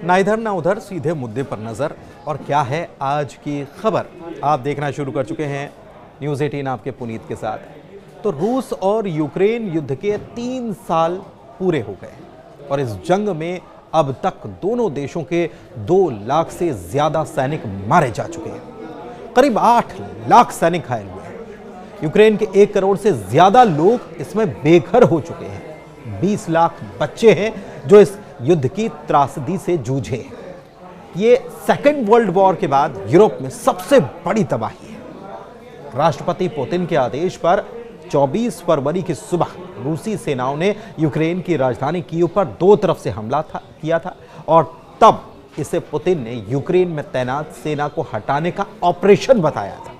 ना इधर ना उधर, सीधे मुद्दे पर नजर। और क्या है आज की खबर, आप देखना शुरू कर चुके हैं न्यूज़ 18 आपके पुनीत के साथ। तो रूस और यूक्रेन युद्ध के 3 साल पूरे हो गए और इस जंग में अब तक दोनों देशों के 2 लाख से ज्यादा सैनिक मारे जा चुके हैं। करीब 8 लाख सैनिक घायल हुए हैं। यूक्रेन के 1 करोड़ से ज्यादा लोग इसमें बेघर हो चुके हैं। 20 लाख बच्चे हैं जो इस युद्ध की त्रासदी से जूझे हैं। ये सेकेंड वर्ल्ड वॉर के बाद यूरोप में सबसे बड़ी तबाही है। राष्ट्रपति पुतिन के आदेश पर 24 फरवरी की सुबह रूसी सेनाओं ने यूक्रेन की राजधानी कीव पर 2 तरफ से हमला किया था और तब इसे पुतिन ने यूक्रेन में तैनात सेना को हटाने का ऑपरेशन बताया था।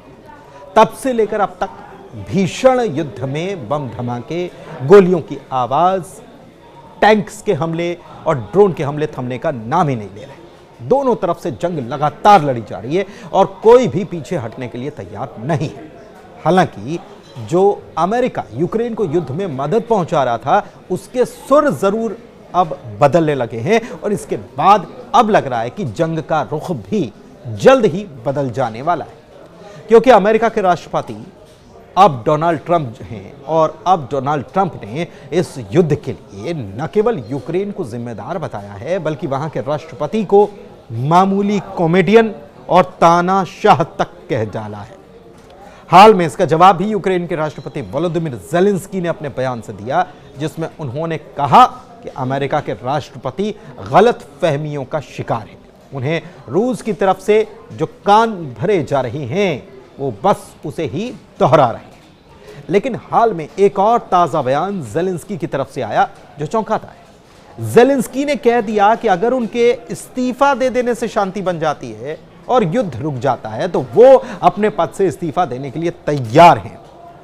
तब से लेकर अब तक भीषण युद्ध में बम धमाके, गोलियों की आवाज, टैंक्स के हमले और ड्रोन के हमले थमने का नाम ही नहीं ले रहे। दोनों तरफ से जंग लगातार लड़ी जा रही है और कोई भी पीछे हटने के लिए तैयार नहीं है। हालांकि जो अमेरिका यूक्रेन को युद्ध में मदद पहुंचा रहा था, उसके सुर जरूर अब बदलने लगे हैं और इसके बाद अब लग रहा है कि जंग का रुख भी जल्द ही बदल जाने वाला है, क्योंकि अमेरिका के राष्ट्रपति अब डोनाल्ड ट्रंप हैं और अब डोनाल्ड ट्रंप ने इस युद्ध के लिए न केवल यूक्रेन को जिम्मेदार बताया है, बल्कि वहां के राष्ट्रपति को मामूली कॉमेडियन और तानाशाह तक कह डाला है। हाल में इसका जवाब भी यूक्रेन के राष्ट्रपति वोलोदिमीर ज़ेलेंस्की ने अपने बयान से दिया, जिसमें उन्होंने कहा कि अमेरिका के राष्ट्रपति गलत फहमियों का शिकार है। उन्हें रूस की तरफ से जो कान भरे जा रहे हैं वो बस उसे ही दोहरा रहे हैं। लेकिन हाल में एक और ताजा बयान ज़ेलेंस्की की तरफ से आया जो चौंकाता है। ज़ेलेंस्की ने कह दिया कि अगर उनके इस्तीफा दे देने से शांति बन जाती है और युद्ध रुक जाता है तो वो अपने पद से इस्तीफा देने के लिए तैयार हैं।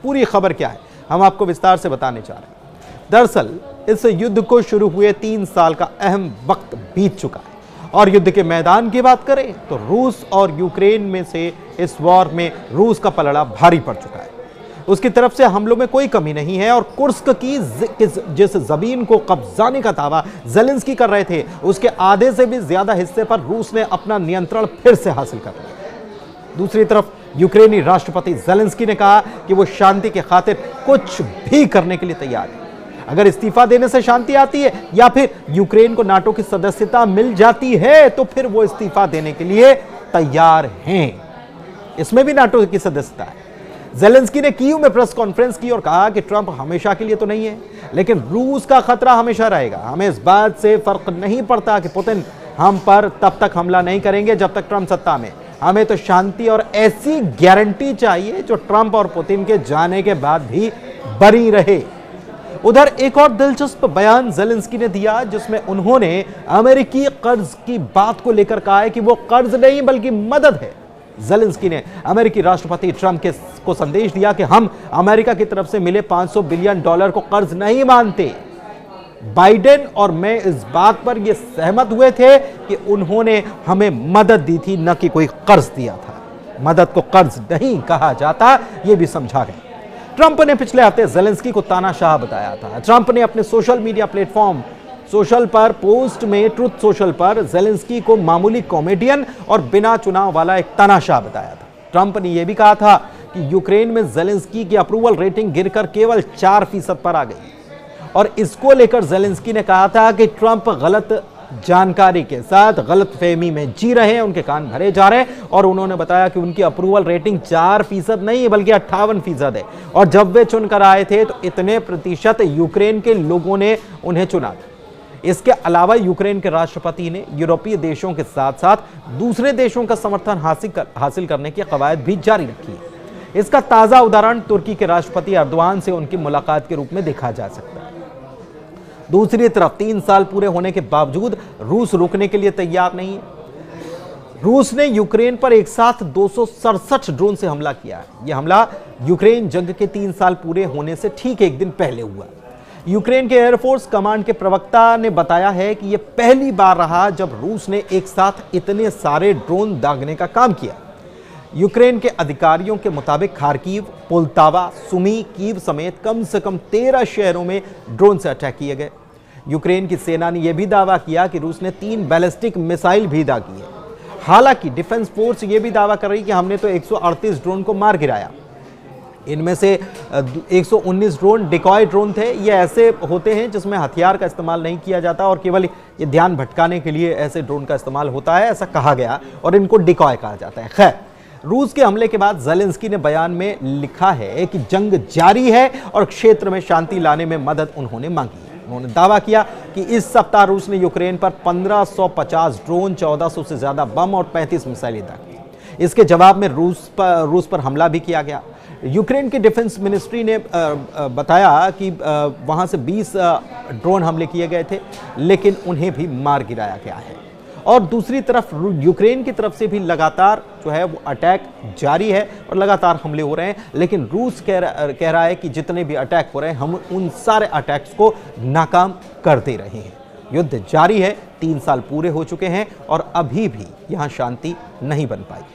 पूरी खबर क्या है हम आपको विस्तार से बताने जा रहे हैं। दरअसल इस युद्ध को शुरू हुए 3 साल का अहम वक्त बीत चुका है और युद्ध के मैदान की बात करें तो रूस और यूक्रेन में से इस वॉर में रूस का पलड़ा भारी पड़ चुका है। उसकी तरफ से हमलों में कोई कमी नहीं है और कुर्स्क की जिस जमीन को कब्जाने का दावा ज़ेलेंस्की कर रहे थे, उसके आधे से भी ज्यादा हिस्से पर रूस ने अपना नियंत्रण फिर से हासिल कर लिया। दूसरी तरफ यूक्रेनी राष्ट्रपति ज़ेलेंस्की ने कहा कि वो शांति के खातिर कुछ भी करने के लिए तैयार है। अगर इस्तीफा देने से शांति आती है या फिर यूक्रेन को नाटो की सदस्यता मिल जाती है तो फिर वो इस्तीफा देने के लिए तैयार हैं। इसमें भी नाटो की सदस्यता है। ज़ेलेंस्की ने कीव में प्रेस कॉन्फ्रेंस की और कहा कि ट्रंप हमेशा के लिए तो नहीं है, लेकिन रूस का खतरा हमेशा रहेगा। हमें इस बात से फर्क नहीं पड़ता कि पुतिन हम पर तब तक हमला नहीं करेंगे जब तक ट्रंप सत्ता में। हमें तो शांति और ऐसी गारंटी चाहिए जो ट्रंप और पुतिन के जाने के बाद भी बनी रहे। उधर एक और दिलचस्प बयान ज़ेलेंस्की ने दिया, जिसमें उन्होंने अमेरिकी कर्ज की बात को लेकर कहा है कि वो कर्ज नहीं बल्कि मदद है। ज़ेलेंस्की ने अमेरिकी राष्ट्रपति ट्रंप को संदेश दिया कि हम अमेरिका की तरफ से मिले $500 बिलियन को कर्ज नहीं मानते। बाइडेन और मैं इस बात पर यह सहमत हुए थे कि उन्होंने हमें मदद दी थी, न कि कोई कर्ज दिया था। मदद को कर्ज नहीं कहा जाता, यह भी समझा गया। ट्रंप ने पिछले हफ्ते ज़ेलेंस्की को तानाशाह बताया था। ट्रंप ने अपने सोशल मीडिया प्लेटफॉर्म सोशल पर पोस्ट में ट्रुथ सोशल पर ज़ेलेंस्की को मामूली कॉमेडियन और बिना चुनाव वाला एक तानाशाह बताया था। ट्रंप ने यह भी कहा था कि यूक्रेन में ज़ेलेंस्की की अप्रूवल रेटिंग गिरकर केवल 4% पर आ गई और इसको लेकर ज़ेलेंस्की ने कहा था कि ट्रंप गलत जानकारी के साथ गलतफहमी में जी रहे हैं, उनके कान भरे जा रहे हैं। और उन्होंने बताया कि उनकी अप्रूवल रेटिंग 4% नहीं बल्कि 58% है और जब वे चुनकर आए थे तो इतने प्रतिशत यूक्रेन के लोगों ने उन्हें चुना था। इसके यूक्रेन के राष्ट्रपति ने यूरोपीय देशों के साथ साथ दूसरे देशों का समर्थन हासिल करने की कवायद भी जारी रखी है। इसका ताजा उदाहरण तुर्की के राष्ट्रपति एर्दोआन से उनकी मुलाकात के रूप में देखा जा सकता है। दूसरी तरफ 3 साल पूरे होने के बावजूद रूस रुकने के लिए तैयार नहीं है। रूस ने यूक्रेन पर एक साथ 267 ड्रोन से हमला किया है। यह हमला यूक्रेन जंग के 3 साल पूरे होने से ठीक 1 दिन पहले हुआ। यूक्रेन के एयरफोर्स कमांड के प्रवक्ता ने बताया है कि यह पहली बार रहा जब रूस ने एक साथ इतने सारे ड्रोन दागने का काम किया। यूक्रेन के अधिकारियों के मुताबिक खार्किव, पोल्तावा, सुमी, कीव समेत कम से कम 13 शहरों में ड्रोन से अटैक किए गए। यूक्रेन की सेना ने यह भी दावा किया कि रूस ने 3 बैलिस्टिक मिसाइल भी दागी है। हालांकि डिफेंस फोर्स यह भी दावा कर रही कि हमने तो 138 ड्रोन को मार गिराया। इनमें से 119 ड्रोन डिकॉय ड्रोन थे। ये ऐसे होते हैं जिसमें हथियार का इस्तेमाल नहीं किया जाता और केवल ये ध्यान भटकाने के लिए ऐसे ड्रोन का इस्तेमाल होता है, ऐसा कहा गया, और इनको डिकॉय कहा जाता है। खैर, रूस के हमले के बाद ज़ेलेंस्की ने बयान में लिखा है कि जंग जारी है और क्षेत्र में शांति लाने में मदद उन्होंने मांगी है। उन्होंने दावा किया कि इस सप्ताह रूस ने यूक्रेन पर 1550 ड्रोन, 1400 से ज्यादा बम और 35 मिसाइलें दागी। इसके जवाब में रूस पर हमला भी किया गया। यूक्रेन के डिफेंस मिनिस्ट्री ने बताया कि वहां से 20 ड्रोन हमले किए गए थे, लेकिन उन्हें भी मार गिराया गया है। और दूसरी तरफ यूक्रेन की तरफ से भी लगातार जो है वो अटैक जारी है और लगातार हमले हो रहे हैं, लेकिन रूस कह रहा है कि जितने भी अटैक हो रहे हैं हम उन सारे अटैक्स को नाकाम कर दे रहे हैं। युद्ध जारी है, 3 साल पूरे हो चुके हैं और अभी भी यहां शांति नहीं बन पाई।